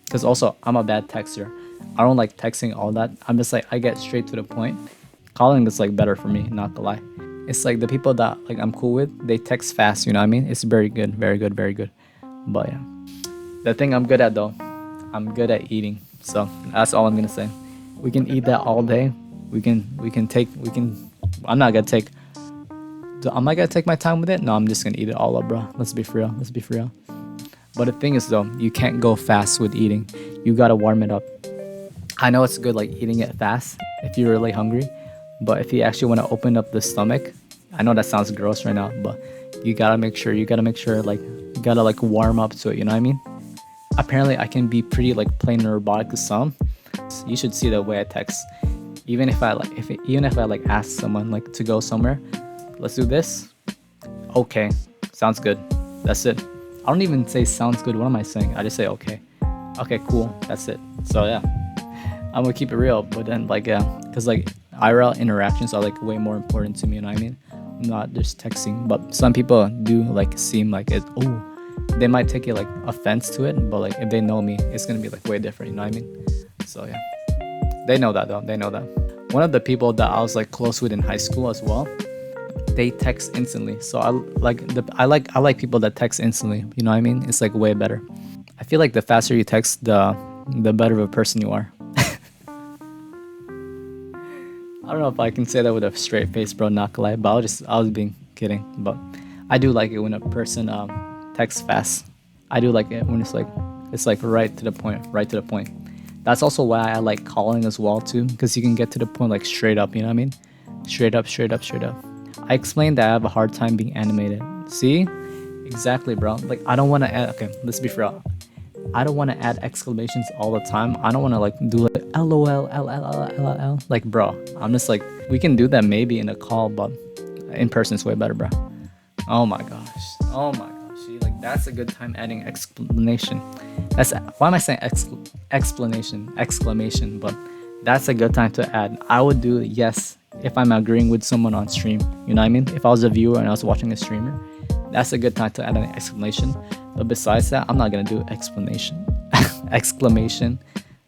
Because also I'm a bad texter. I don't like texting all that. I'm just like I get straight to the point. Calling is like better for me, not gonna lie. It's like the people that like I'm cool with, they text fast, you know what I mean? It's very good, very good, very good. But yeah. The thing I'm good at though, I'm good at eating. So that's all I'm gonna say. We can eat that all day. We can I'm not gonna take am I gonna take my time with it? No, I'm just gonna eat it all up, bro. Let's be for real. Let's be for real. But the thing is though, you can't go fast with eating. You gotta warm it up. I know it's good like eating it fast if you're really hungry, but if you actually want to open up the stomach, I know that sounds gross right now, but you gotta make sure like you gotta like warm up to it, you know what I mean? Apparently I can be pretty like plain and robotic to some. You should see the way I text. Even if I like ask someone like to go somewhere, let's do this. Okay, sounds good. That's it. I don't even say sounds good. What am I saying? I just say okay. Okay, cool. That's it. So yeah, I'm gonna keep it real. But then like yeah, cause like IRL interactions are like way more important to me. You know what I mean? Not just texting. But some people do like seem like it. Oh, they might take it like offense to it. But like if they know me, it's gonna be like way different. You know what I mean? So yeah, they know that though. They know that. One of the people that I was like close with in high school as well, they text instantly. So I like people that text instantly. You know what I mean? It's like way better. I feel like the faster you text, the better of a person you are. I don't know if I can say that with a straight face, bro. Not gonna lie, but I was being kidding. But I do like it when a person texts fast. I do like it when it's like right to the point, right to the point. That's also why I like calling as well too, because you can get to the point like straight up. You know what I mean? Straight up, straight up, straight up. I explained that I have a hard time being animated. See? Exactly, bro. Like I don't want to add. Okay, let's be real. I don't want to add exclamations all the time. I don't want to like do like LOL, LLL. Like, bro, I'm just like we can do that maybe in a call, but in person is way better, bro. Oh my gosh. Oh my gosh. See, like that's a good time adding explanation. That's why am I saying explanation, exclamation? But that's a good time to add. I would do yes if I'm agreeing with someone on stream. You know what I mean? If I was a viewer and I was watching a streamer, that's a good time to add an exclamation. But besides that, I'm not gonna do explanation, exclamation,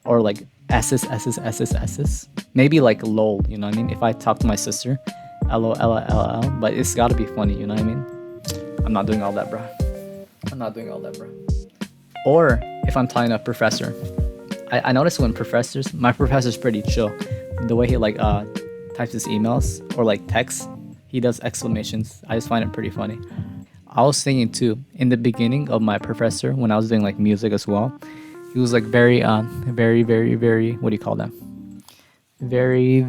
or like s's s's s's s's. Maybe like lol. You know what I mean? If I talk to my sister, lol lol. But it's gotta be funny. You know what I mean? I'm not doing all that, bro. I'm not doing all that, bro. Or if I'm talking to a professor, I notice when my professor's pretty chill. The way he like types his emails or like texts, he does exclamations. I just find it pretty funny. I was thinking too in the beginning of my professor when I was doing like music as well. He was like very very what do you call that? Very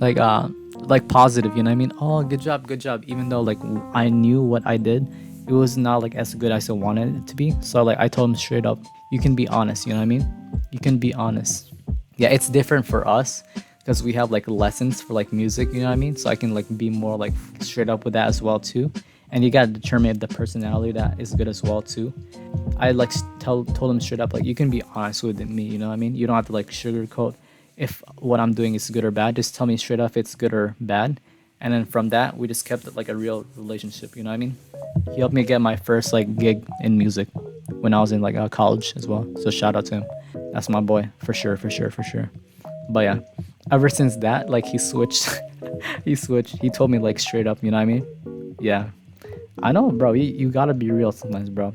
like positive. You know what I mean? Oh, good job, good job. Even though like I knew what I did, it was not like as good as I wanted it to be. So like I told him straight up, you can be honest. You know what I mean? You can be honest. Yeah, it's different for us because we have like lessons for like music, you know what I mean? So I can like be more like straight up with that as well too. And you gotta determine if the personality that is good as well too. I like told him straight up like you can be honest with me, you know what I mean? You don't have to like sugarcoat if what I'm doing is good or bad. Just tell me straight up if it's good or bad. And then from that we just kept it like a real relationship, you know what I mean? He helped me get my first like gig in music when I was in like college as well. So shout out to him. That's my boy for sure, for sure, for sure. But yeah, ever since that, like he switched, he switched. He told me like straight up, you know what I mean? Yeah, I know, bro. You gotta be real sometimes, bro.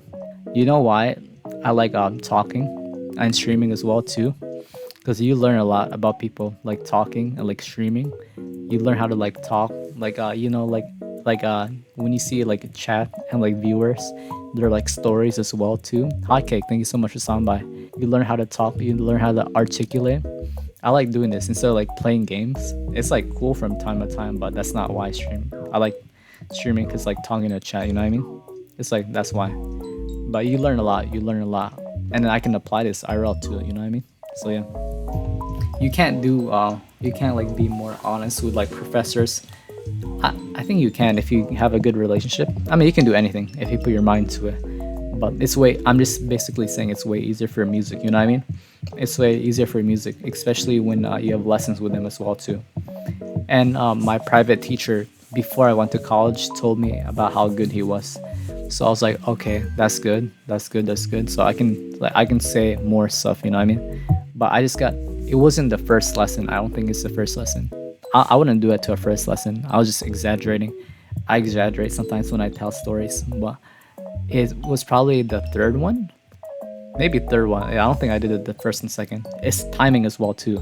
You know why I like talking and streaming as well too? Because you learn a lot about people like talking and like streaming. You learn how to like talk, like when you see like a chat and like viewers, they're like stories as well too. Hi cake, thank you so much for stopping by. You learn how to talk, you learn how to articulate. I like doing this instead of like playing games. It's like cool from time to time, but that's not why I stream. I like streaming because like talking in a chat, you know what I mean? It's like that's why. But you learn a lot, and then I can apply this IRL too, you know what I mean? So yeah, you can't like be more honest with like professors. I think you can if you have a good relationship. I mean, you can do anything if you put your mind to it. But I'm just basically saying it's way easier for music, you know what I mean? It's way easier for music, especially when you have lessons with them as well too. And my private teacher before I went to college told me about how good he was. So I was like, okay, that's good, that's good, that's good. So I can say more stuff, you know what I mean? But I just got it wasn't the first lesson. I don't think it's the first lesson. I wouldn't do it to a first lesson. I was just exaggerating. I exaggerate sometimes when I tell stories, but it was probably the third one, maybe third one. Yeah, I don't think I did it the first and second. It's timing as well too,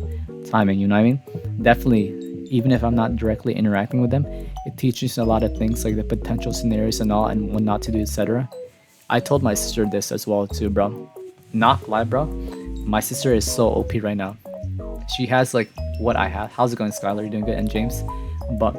timing. You know what I mean? Definitely, even if I'm not directly interacting with them, it teaches a lot of things like the potential scenarios and all, and what not to do, etc. I told my sister this as well too, bro. Not lie, bro. My sister is so OP right now. She has like what I have. How's it going, Skylar? You doing good? And James, but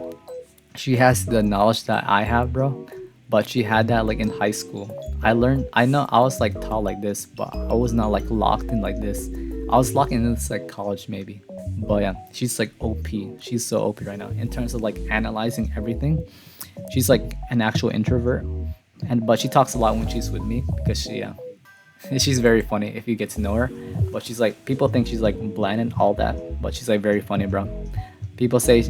she has the knowledge that I have, bro. But she had that like in high school. I know I was like taught like this, but I was not like locked in like this. I was locked in this like college maybe. But yeah, she's like OP. She's so OP right now in terms of like analyzing everything. She's like an actual introvert, and but she talks a lot when she's with me because she's very funny if you get to know her. But she's like people think she's like bland and all that, but she's like very funny, bro. People say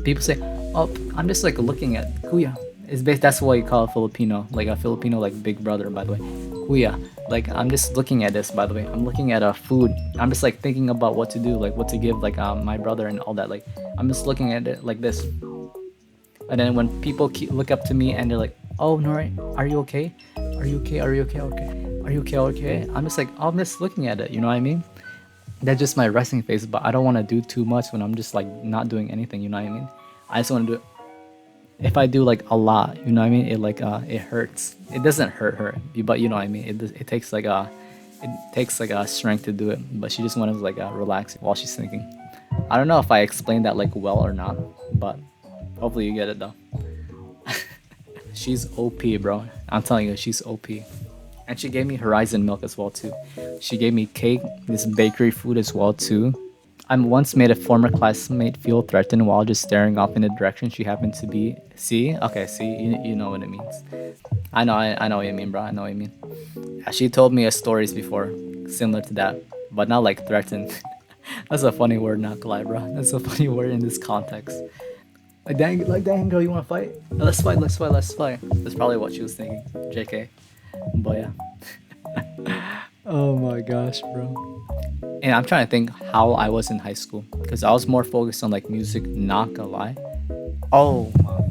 people say, "Oh, I'm just like looking at Kuya." That's what you call a Filipino, like a Filipino like big brother, by the way. Kuya, like I'm just looking at this, by the way. I'm looking at a food. I'm just like thinking about what to do, like what to give like my brother and all that. Like I'm just looking at it like this. And then when people look up to me and they're like, "Oh, Nori, are you okay? Are you okay? Are you okay? Okay? Are you okay? Okay?" I'm just like, I'm just looking at it. You know what I mean? That's just my resting face. But I don't want to do too much when I'm just like not doing anything. You know what I mean? I just want to do. If I do like a lot, you know what I mean? It like it hurts. It doesn't hurt her, but you know what I mean. It takes like a strength to do it. But she just wanted to like relax while she's thinking. I don't know if I explained that like well or not, but hopefully you get it though. She's OP, bro. I'm telling you, she's OP. And she gave me Horizon milk as well too. She gave me cake, this bakery food as well too. I once made a former classmate feel threatened while just staring off in the direction she happened to be. See? Okay, see, you know what it means. I know what you mean, bro. I know what you mean. Yeah, she told me a stories before, similar to that, but not like threatened. That's a funny word, not gonna lie, bro. That's a funny word in this context. Like dang, girl, you wanna fight? Let's fight, let's fight, let's fight. That's probably what she was thinking. JK. But yeah. Oh my gosh, bro. And I'm trying to think how I was in high school because I was more focused on like music, not gonna lie. Oh my